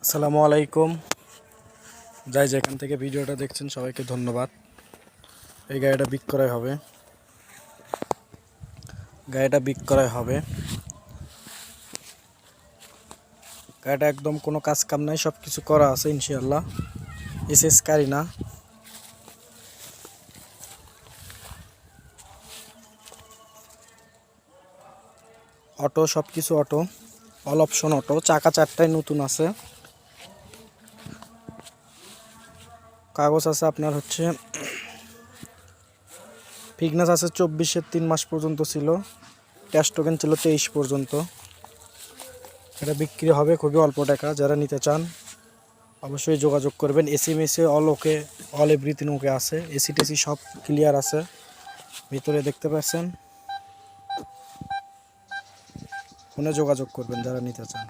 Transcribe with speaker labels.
Speaker 1: আসসালামু আলাইকুম। যাই যেখান থেকে ভিডিওটা দেখছেন সবাইকে ধন্যবাদ। এই গাড়িটা বিক্রয় হবে। গাড়িটা একদম কোনো কাজ কাম নাই, সব কিছু করা আছে ইনশাআল্লাহ। এসএস কারিনা অটো, সব কিছু অটো, অল অপশন অটো। চাকা চারটাই নতুন আছে। কাগজ আছে আপনার ফিটনেস আছে 24-এর 3 মাস পর্যন্ত ছিল। ক্যাশ টোকেন ছিল 23 পর্যন্ত। এটা বিক্রি হবে খুবই অল্প টাকা। যারা নিতে চান অবশ্যই যোগাযোগ করবেন। এসএমএসে all okay, all everything okay আছে। এসি টেসি সব ক্লিয়ার আছে। ভিতরে দেখতে পাচ্ছেন। ফোনে যোগাযোগ করবেন যারা নিতে চান।